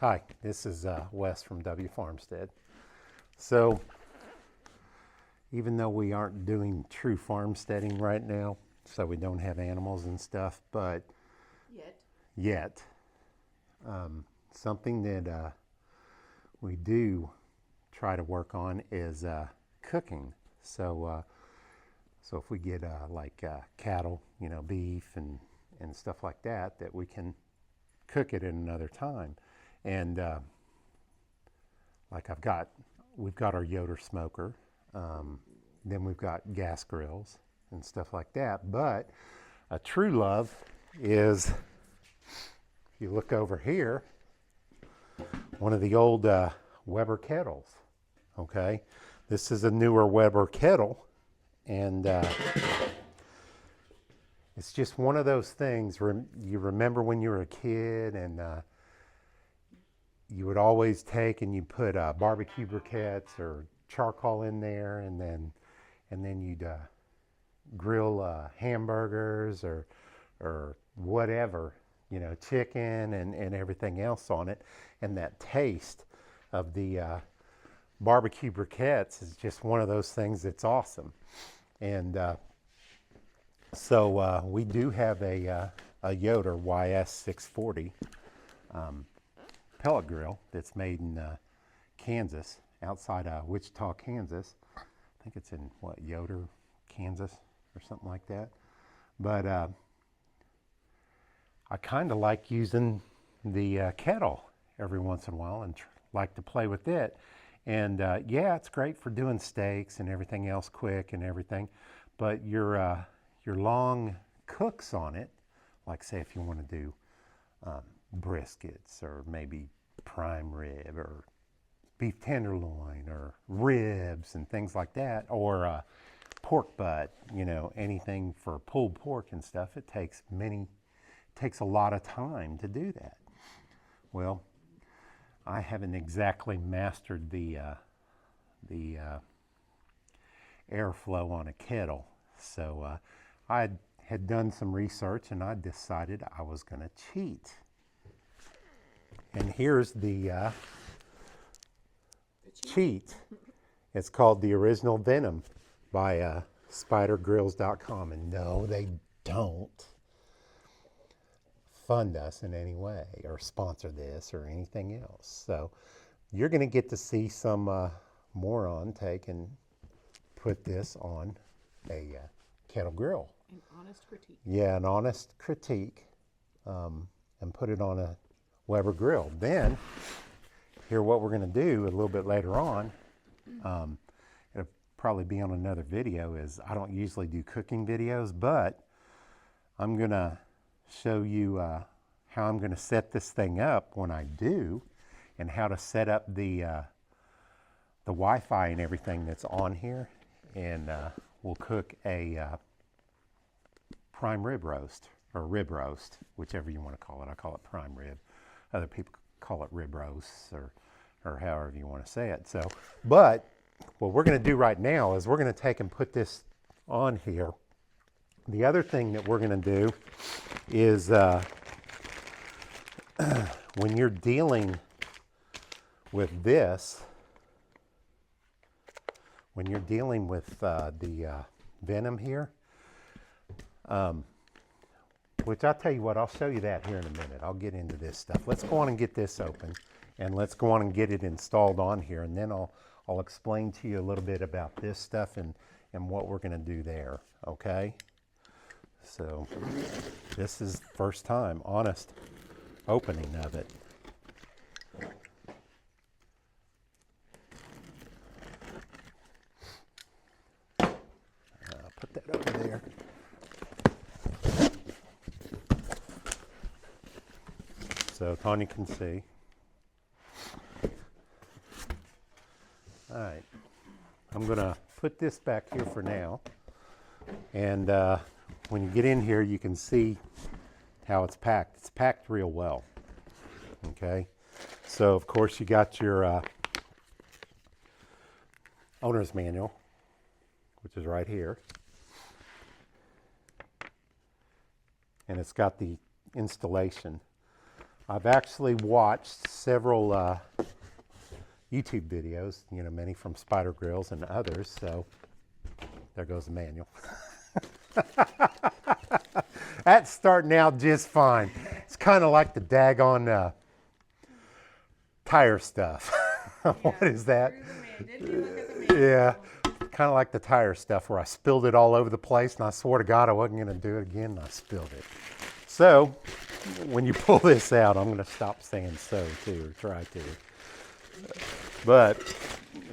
Hi, this is Wes from W Farmstead. So, even though we aren't doing true farmsteading right now, so we don't have animals and stuff, but yet, something that we do try to work on is cooking. So if we get cattle, beef and stuff like that, that we can cook it at another time. And like we've got our Yoder smoker. Then we've got gas grills and stuff like that. But a true love is, if you look over here, one of the old Weber kettles. Okay, this is a newer Weber kettle, and it's just one of those things. You remember when you were a kid, and you would always take and you put barbecue briquettes or charcoal in there, and then you'd grill hamburgers or whatever, chicken and everything else on it. And that taste of the barbecue briquettes is just one of those things that's awesome. And so we do have a Yoder YS640 pellet grill that's made in Kansas, outside Wichita, Kansas. I think it's in Yoder, Kansas, or something like that. But I kind of like using the kettle every once in a while and like to play with it. And yeah, it's great for doing steaks and everything else quick and everything. But your long cooks on it, like say if you want to do briskets or maybe prime rib or beef tenderloin or ribs and things like that, or pork butt, anything for pulled pork and stuff, it takes a lot of time to do that. Well, I haven't exactly mastered the airflow on a kettle, so I had done some research and I decided I was going to cheat. And here's the cheat. It's called the Original Venom by spidergrills.com. And no, they don't fund us in any way or sponsor this or anything else. So you're going to get to see some moron take and put this on a kettle grill. An honest critique. Yeah, an honest critique, and put it on a Weber grill. Then, here what we're going to do a little bit later on, it'll probably be on another video, is I don't usually do cooking videos, but I'm going to show you how I'm going to set this thing up when I do, and how to set up the Wi-Fi and everything that's on here. And we'll cook a prime rib roast, or rib roast, whichever you want to call it. I call it prime rib. Other people call it rib roasts, or however you want to say it. So, but what we're going to do right now is we're going to take and put this on here. The other thing that we're going to do is when you're dealing with this, when you're dealing with the Venom here, which I'll tell you what, I'll show you that here in a minute. I'll get into this stuff. Let's go on and get this open, and let's go on and get it installed on here, and then I'll explain to you a little bit about this stuff and what we're going to do there, okay? So this is the first time, honest opening of it. Put that over there. So Tanya can see. All right, I'm going to put this back here for now. And when you get in here, you can see how it's packed. It's packed real well. Okay, so of course you got your owner's manual, which is right here. And it's got the installation I've actually watched several YouTube videos, you know, many from Spider Grills and others, so there goes the manual. That's starting out just fine. It's kind of like the daggone tire stuff. What is that? Yeah, kind of like the tire stuff where I spilled it all over the place and I swore to God I wasn't going to do it again and I spilled it. So when you pull this out, I'm going to stop saying so too, or try to. But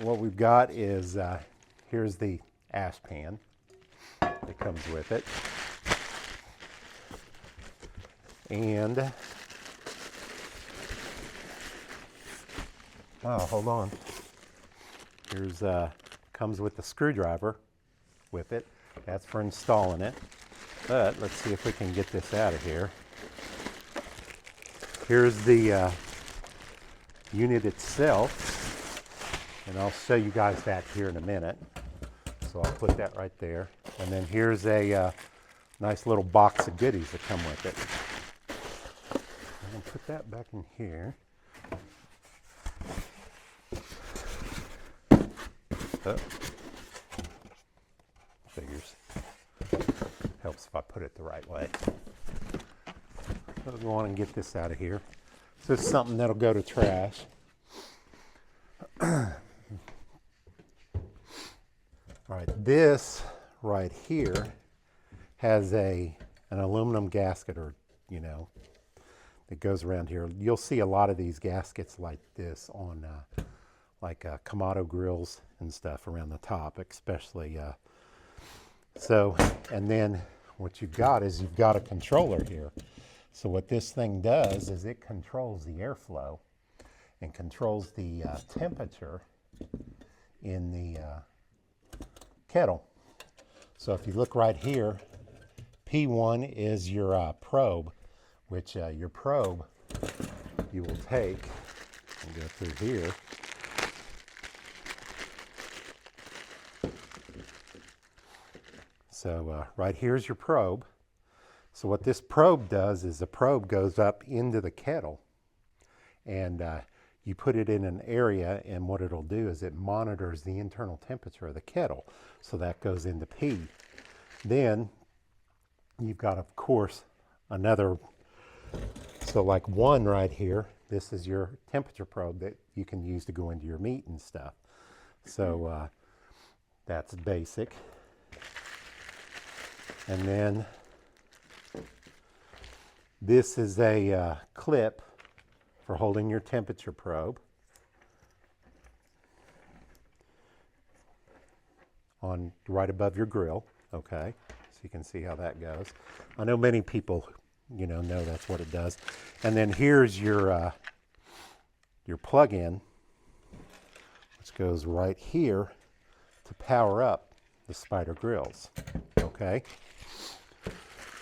what we've got is, here's the ash pan that comes with it. And, oh, hold on. Here's, comes with the screwdriver with it. That's for installing it. But let's see if we can get this out of here. Here's the unit itself. And I'll show you guys that here in a minute. So I'll put that right there. And then here's a nice little box of goodies that come with it. I'm going to put that back in here. Oh. Figures. Helps if I put it the right way. I'll go on and get this out of here. This is something that'll go to trash. All right, this right here has an aluminum gasket, or, you know, that goes around here. You'll see a lot of these gaskets like this on like Kamado grills and stuff around the top, especially. So, and then what you've got is you've got a controller here. So what this thing does is it controls the airflow and controls the temperature in the kettle. So if you look right here, P1 is your probe, which your probe you will take and go through here. So right here's your probe. So what this probe does is the probe goes up into the kettle, and you put it in an area, and what it'll do is it monitors the internal temperature of the kettle. So that goes into P. Then you've got, of course, another, so like one right here, this is your temperature probe that you can use to go into your meat and stuff. So that's basic. And then this is a clip for holding your temperature probe on right above your grill. Okay, so you can see how that goes. I know many people, you know that's what it does. And then here's your plug-in, which goes right here to power up the Spider grills. Okay.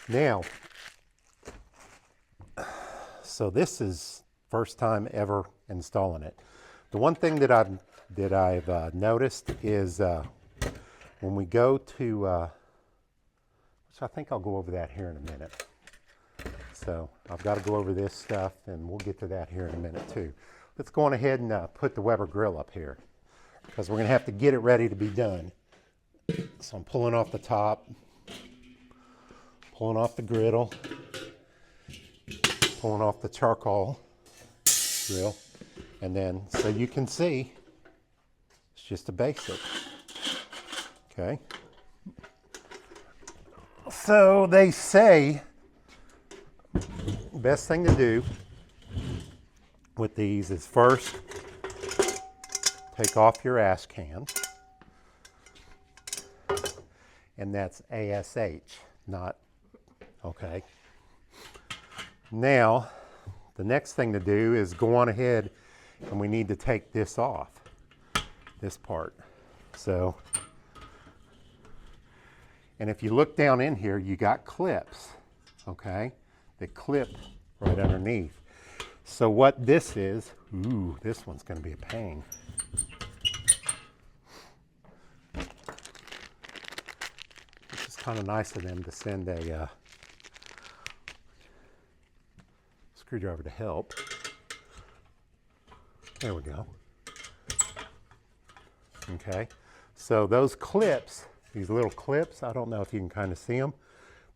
Now, so this is first time ever installing it. The one thing that I've noticed is when we go to, which I think I'll go over that here in a minute. So I've got to go over this stuff, and we'll get to that here in a minute too. Let's go on ahead and put the Weber grill up here, because we're going to have to get it ready to be done. So I'm pulling off the top, pulling off the griddle, pulling off the charcoal grill, and then so you can see it's just a basic. Okay. So they say best thing to do with these is first take off your ash can, and that's ASH, not okay. Now, the next thing to do is go on ahead, and we need to take this off, this part. So, and if you look down in here, you got clips, okay, that clip right underneath. So what this is, ooh, this one's going to be a pain. It's kind of nice of them to send a screwdriver to help. There we go. Okay, so those clips, these little clips, I don't know if you can kind of see them,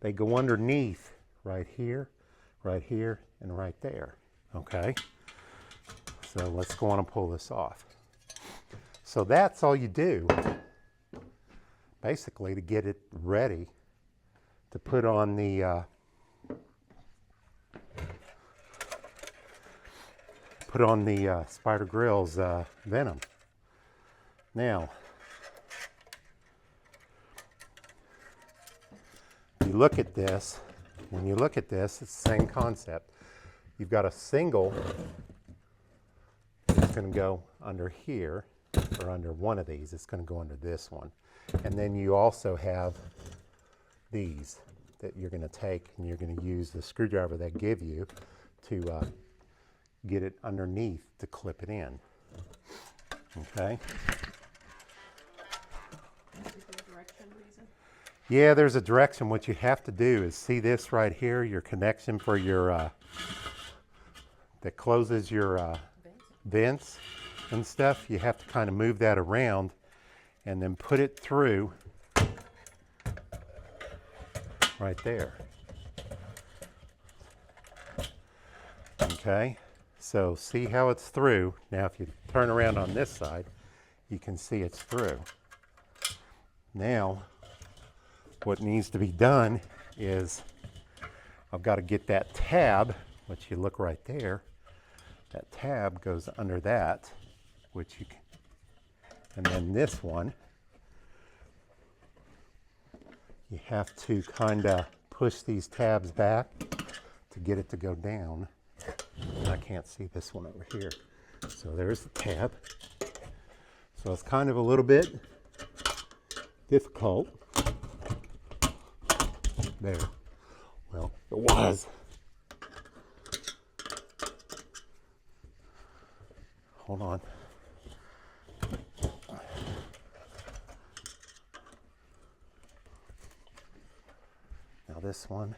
they go underneath right here, and right there. Okay, so let's go on and pull this off. So that's all you do, basically, to get it ready to put on the Spider Grill's Venom. Now, if you look at this, when you look at this, it's the same concept. You've got a single that's going to go under here, or under one of these. It's going to go under this one. And then you also have these that you're going to take, and you're going to use the screwdriver they give you to get it underneath to clip it in. Okay? Yeah, there's a direction. What you have to do is see this right here, your connection for your, that closes your vents and stuff. You have to kind of move that around and then put it through right there. Okay, so see how it's through. Now if you turn around on this side, you can see it's through. Now, what needs to be done is I've got to get that tab, which you look right there. That tab goes under that, which you can, and then this one, you have to kind of push these tabs back to get it to go down. I can't see this one over here. So there's the tab. So it's kind of a little bit difficult. There. Well, it was. Hold on. Now this one,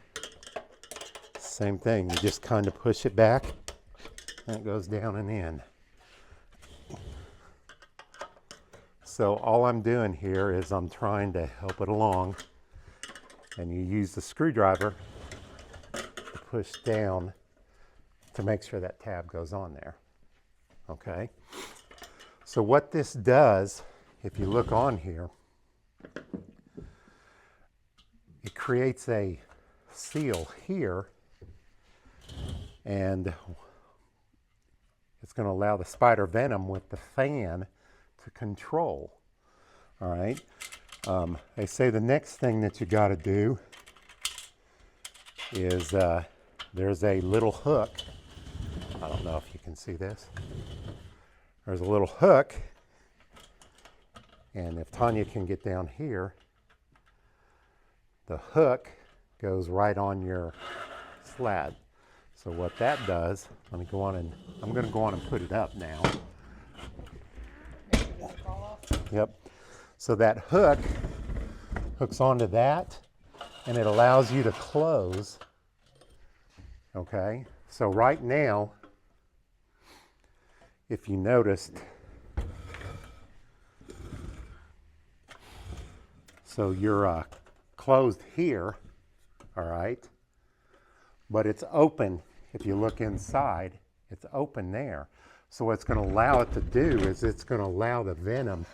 same thing. You just kind of push it back and it goes down and in. So all I'm doing here is I'm trying to help it along, and you use the screwdriver to push down to make sure that tab goes on there. Okay? So what this does, if you look on here, it creates a seal here, and it's going to allow the spider venom with the fan to control. All right? They say the next thing that you got to do is there's a little hook. I don't know if you can see this. There's a little hook, and if Tanya can get down here, the hook goes right on your slat. So what that does, let me go on and, I'm going to go on and put it up now. Yep. So that hook hooks onto that, and it allows you to close. Okay. So right now, if you noticed, so you're closed here, all right, but it's open. If you look inside, it's open there. So what's going to allow it to do is it's going to allow the venom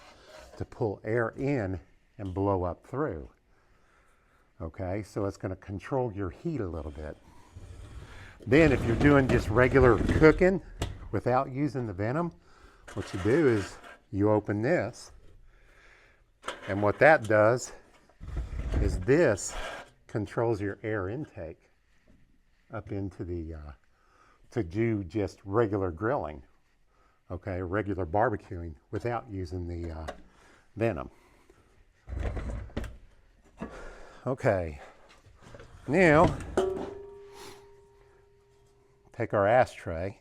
to pull air in and blow up through. Okay, so it's going to control your heat a little bit. Then if you're doing just regular cooking without using the venom, what you do is you open this, and what that does is this controls your air intake up into the, to do just regular grilling, okay, regular barbecuing without using the venom. Okay, now take our ashtray,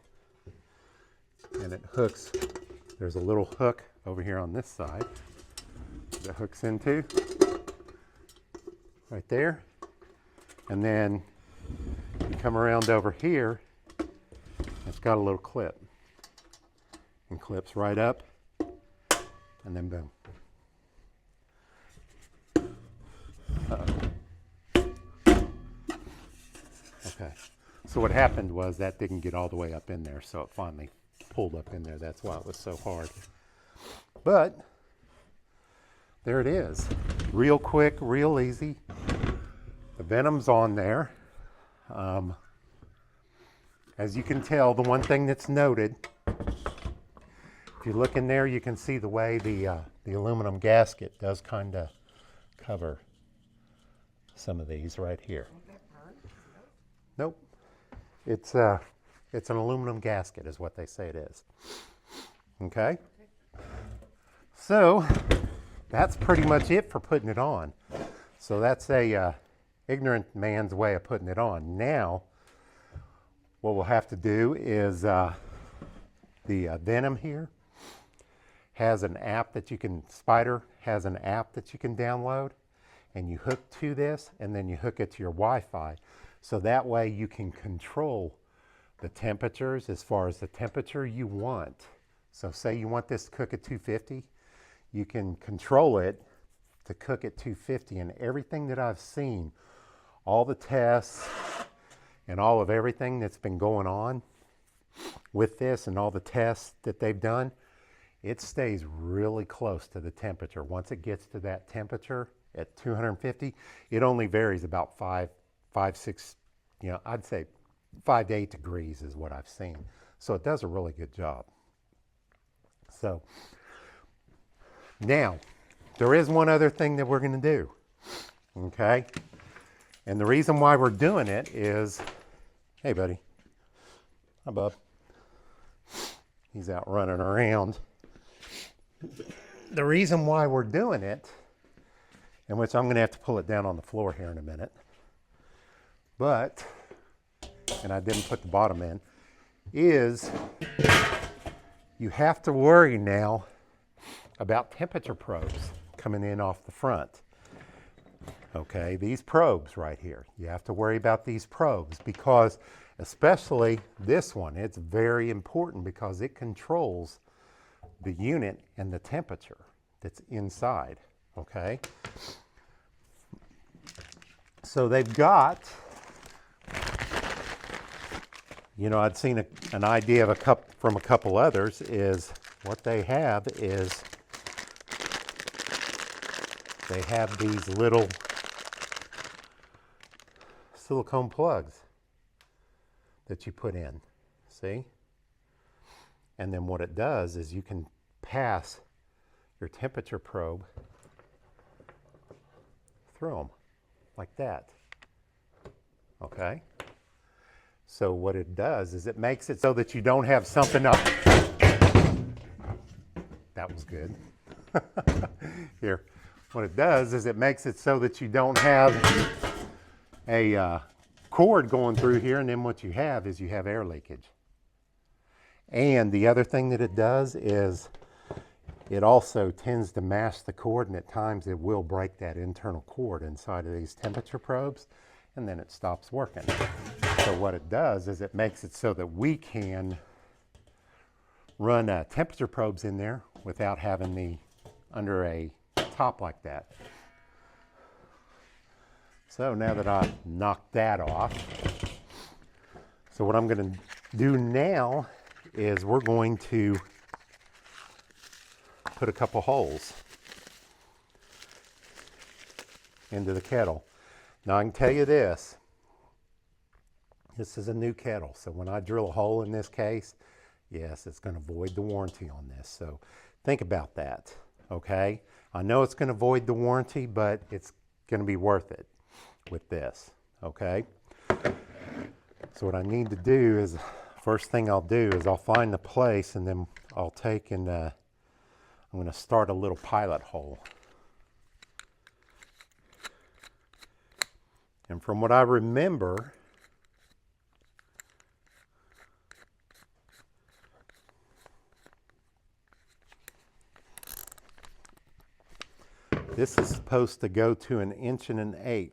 and it hooks, there's a little hook over here on this side that hooks into, right there, and then you come around over here got a little clip. And clips right up, and then boom. Okay, so what happened was that didn't get all the way up in there, so it finally pulled up in there. That's why it was so hard. But there it is. Real quick, real easy. The Venom's on there. As you can tell, the one thing that's noted, if you look in there, you can see the way the aluminum gasket does kind of cover some of these right here. Nope. It's an aluminum gasket is what they say it is. Okay? So that's pretty much it for putting it on. So that's a ignorant man's way of putting it on. Now, what we'll have to do is the Venom here has an app that you can, Spider has an app that you can download, and you hook to this, and then you hook it to your Wi-Fi. So that way you can control the temperatures as far as the temperature you want. So say you want this to cook at 250, you can control it to cook at 250, and everything that I've seen, all the tests and all of everything that's been going on with this and all the tests that they've done, it stays really close to the temperature. Once it gets to that temperature at 250, it only varies about 6, I'd say 5 to 8 degrees is what I've seen. So it does a really good job. So now, there is one other thing that we're going to do, okay? And the reason why we're doing it is, hey buddy, hi bub. He's out running around. The reason why we're doing it, in which I'm going to have to pull it down on the floor here in a minute, but, and I didn't put the bottom in, is you have to worry now about temperature probes coming in off the front. Okay, these probes right here, you have to worry about these probes because especially this one, it's very important because it controls the unit and the temperature that's inside, okay? So they've got, I'd seen an idea of from a couple others is what they have is they have these little silicone plugs that you put in, see? And then what it does is you can pass your temperature probe through them like that, okay? So what it does is it makes it so that you don't have something up. That was good. Here, what it does is it makes it so that you don't have a cord going through here, and then what you have is you have air leakage. And the other thing that it does is it also tends to mash the cord, and at times it will break that internal cord inside of these temperature probes, and then it stops working. So what it does is it makes it so that we can run temperature probes in there without having under a top like that. So now that I've knocked that off, so what I'm going to do now is we're going to put a couple holes into the kettle. Now I can tell you this is a new kettle, so when I drill a hole in this case, yes, it's going to void the warranty on this. So think about that, okay? I know it's going to void the warranty, but it's going to be worth it with this, okay? So what I need to do is, first thing I'll do is I'll find the place, and then I'll take and I'm going to start a little pilot hole. And from what I remember, this is supposed to go to 1 1/8 inches.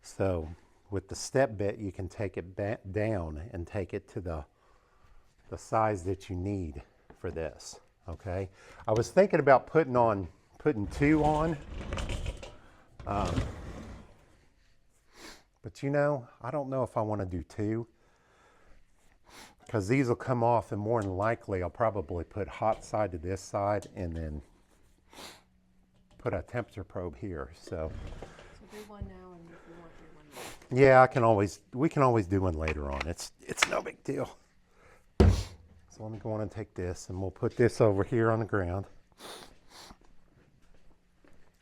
So with the step bit, you can take it back down and take it to the size that you need for this, okay? I was thinking about putting 2 on, but you know, I don't know if I want to do 2, because these will come off, and more than likely I'll probably put hot side to this side and then put a temperature probe here. So do one now, and if you want, do one later. yeah, we can always do one later on. It's no big deal. So let me go on and take this, and we'll put this over here on the ground.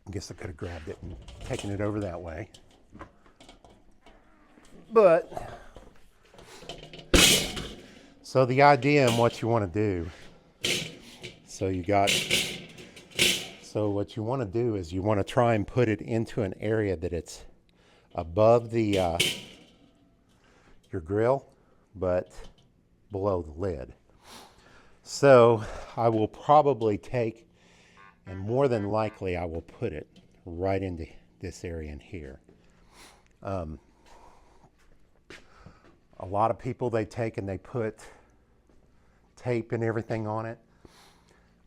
I guess I could have grabbed it and taken it over that way. But, so the idea and what you want to do, so what you want to do is you want to try and put it into an area that it's above the your grill, but below the lid. So I will probably take, and more than likely I will put it right into this area in here. A lot of people, they take and they put tape and everything on it.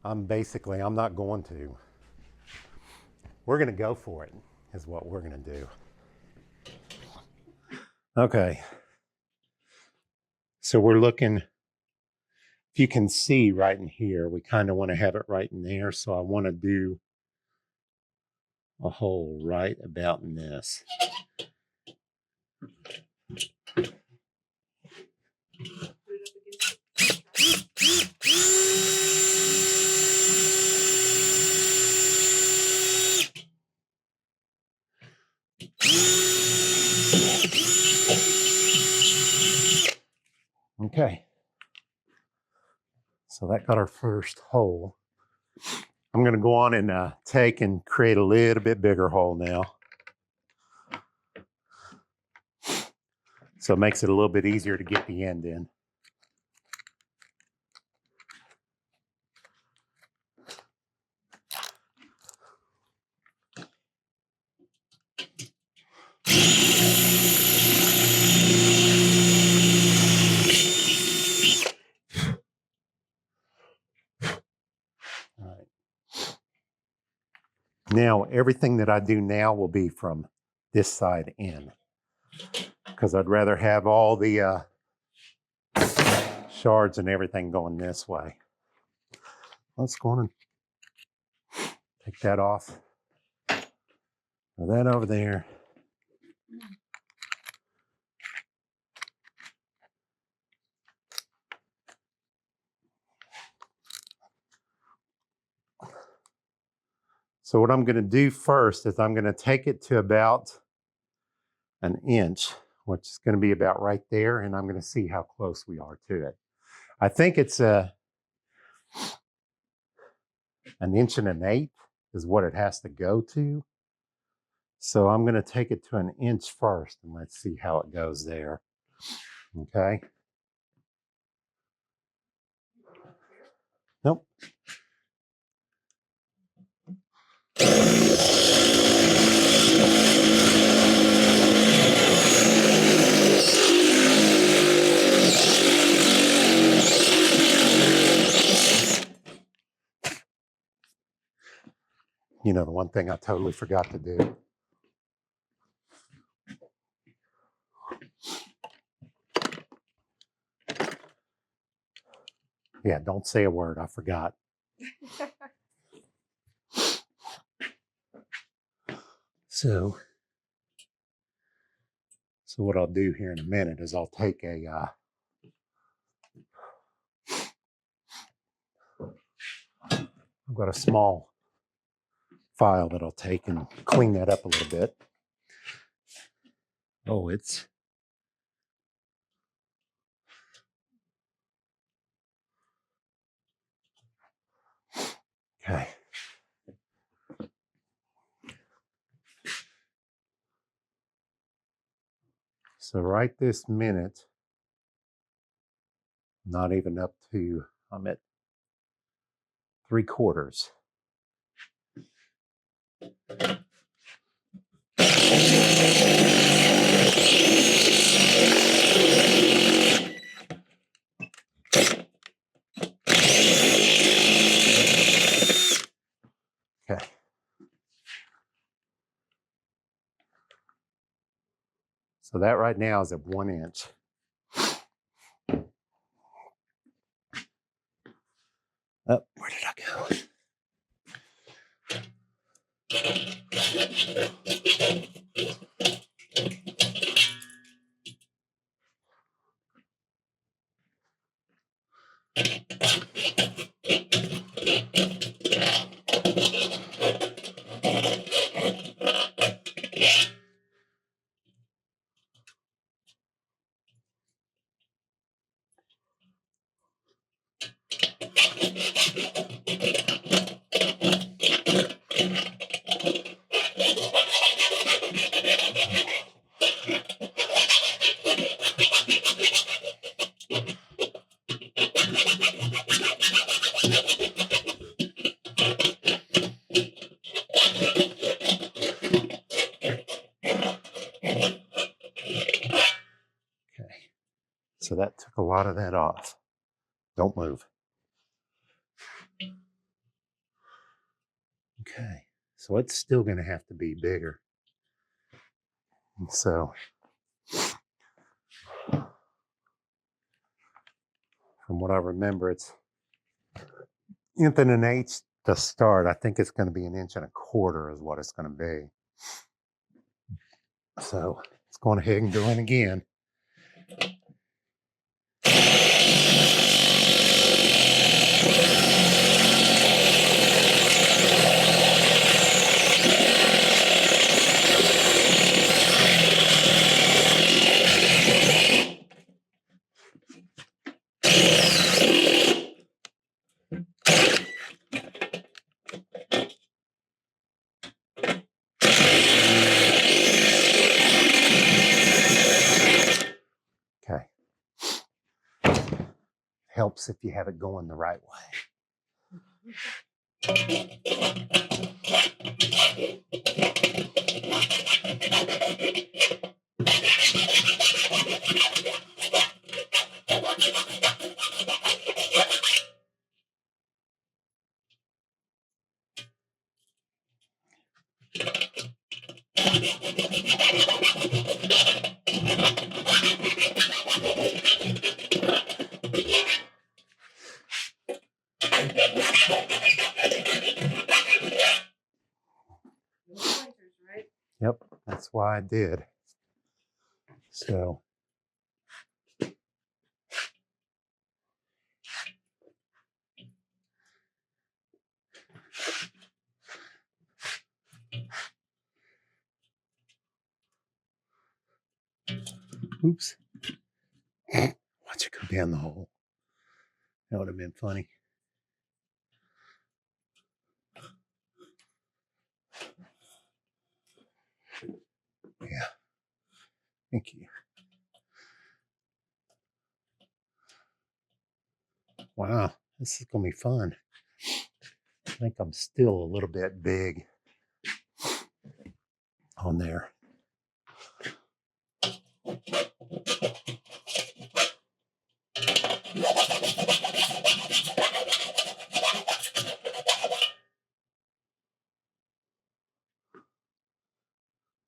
I'm not going to. We're going to go for it, is what we're going to do. Okay. So we're looking, if you can see right in here, we kind of want to have it right in there. So I want to do a hole right about in this. Okay. So that got our first hole. I'm going to go on and take and create a little bit bigger hole now. So it makes it a little bit easier to get the end in. All right. Now, everything that I do now will be from this side in, because I'd rather have all the shards and everything going this way. Let's go on and take that off. Put that over there. So what I'm going to do first is I'm going to take it to about 1 inch, which is going to be about right there, and I'm going to see how close we are to it. I think it's 1 inch and 1/8 is what it has to go to. So I'm going to take it to 1 inch first, and let's see how it goes there. Okay. Nope. You know, the one thing I totally forgot to do. Yeah, don't say a word. I forgot. So what I'll do here in a minute is I'll take a I've got a small file that I'll take and clean that up a little bit. Oh, it's okay. So right this minute, not even up to, I'm at 3/4. that right now is at 1 inch. Oh, where did I go? Okay, so that took a lot of that off. Don't move. Okay, so it's still going to have to be bigger. And so, from what I remember, it's 1.8" to start. I think it's going to be 1.25" is what it's going to be. So let's go ahead and go in again. Okay. Helps if you have it going the right way. Right? Yep, that's why I did. So oops. Watch it go down the hole. That would have been funny. Yeah. Thank you. Wow, this is going to be fun. I think I'm still a little bit big on there.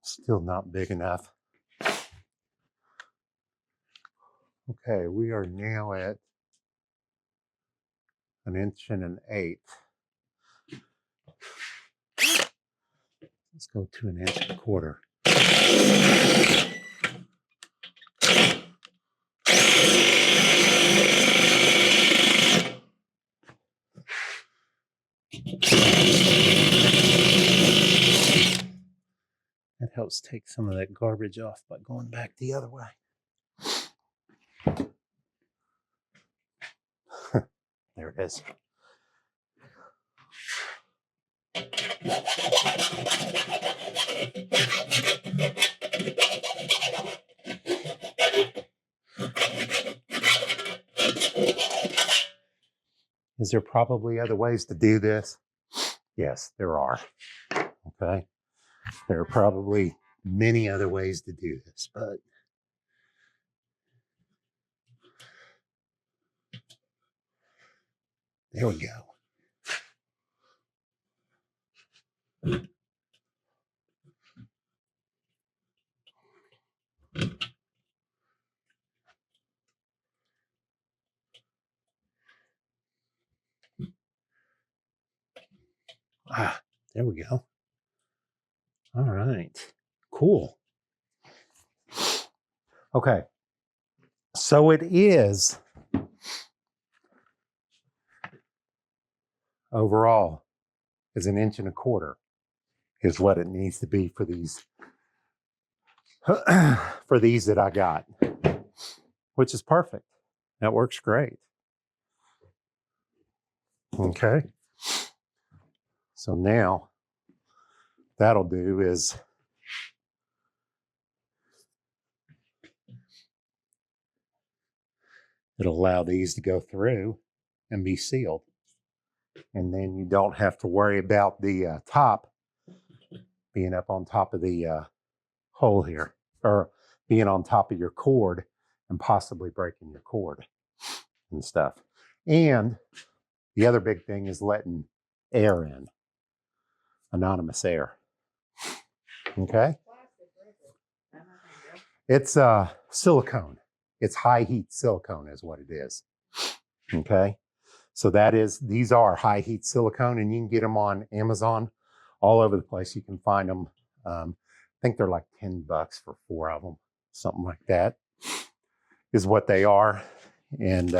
Still not big enough. Okay, we are now at 1.125". Let's go to 1.25". That helps take some of that garbage off by going back the other way. There it is. Is there probably other ways to do this? Yes, there are. Okay. There are probably many other ways to do this, but there we go. There we go. All right, cool. Okay, so it is overall is 1.25 inches is what it needs to be for these for these that I got, which is perfect. That works great. Okay. So now that'll do is it'll allow these to go through and be sealed. And then you don't have to worry about the top being up on top of the hole here, or being on top of your cord and possibly breaking your cord and stuff. And the other big thing is letting air in, anonymous air. Okay? It's silicone. It's high heat silicone is what it is. Okay? So these are high heat silicone, and you can get them on Amazon all over the place. You can find them. I think they're like $10 for 4 of them, something like that is what they are. And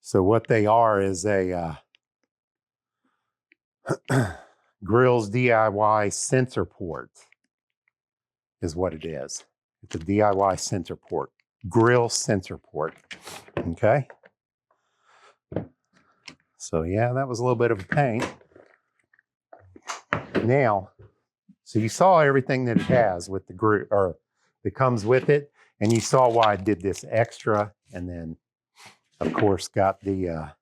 so what they are is a Grill's DIY sensor port is what it is. It's a DIY sensor port, grill sensor port. Okay. So yeah, that was a little bit of a pain. Now, so you saw everything that it has with the grill, or that comes with it, and you saw why I did this extra, and then of course got the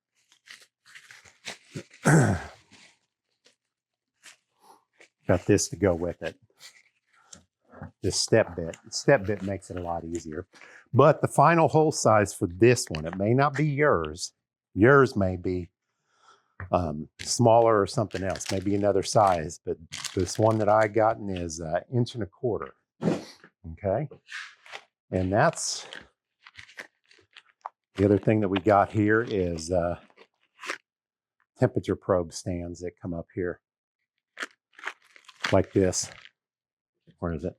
got this to go with it. This step bit. Step bit makes it a lot easier. But the final hole size for this one, it may not be yours. Yours may be smaller or something else, maybe another size. But this one that I gotten is 1.25 inches. Okay. And that's the other thing that we got here is temperature probe stands that come up here like this. Where is it?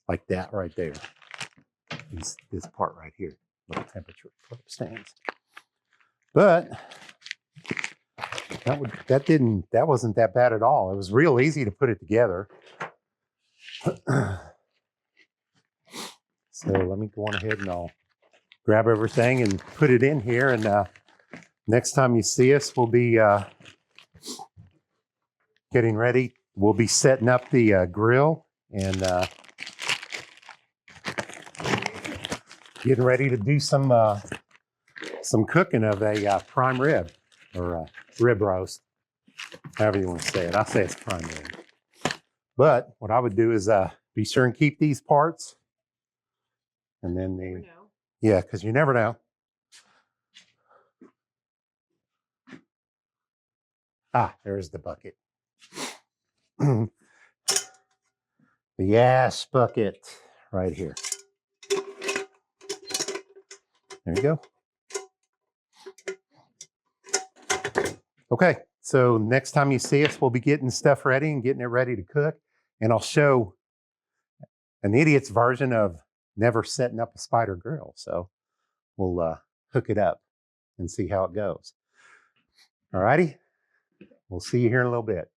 Like that right there. This part right here, little temperature probe stands. But that wasn't that bad at all. It was real easy to put it together. So let me go on ahead and I'll grab everything and put it in here. And next time you see us, we'll be getting ready. We'll be setting up the grill and getting ready to do some cooking of a prime rib, or a rib roast, however you want to say it. I say it's prime rib. But what I would do is be sure and keep these parts. And then yeah, because you never know. There's the bucket. The ash bucket right here. There you go. Okay, so next time you see us, we'll be getting stuff ready and getting it ready to cook. And I'll show an idiot's version of never setting up a spider grill. So we'll hook it up and see how it goes. All righty, we'll see you here in a little bit.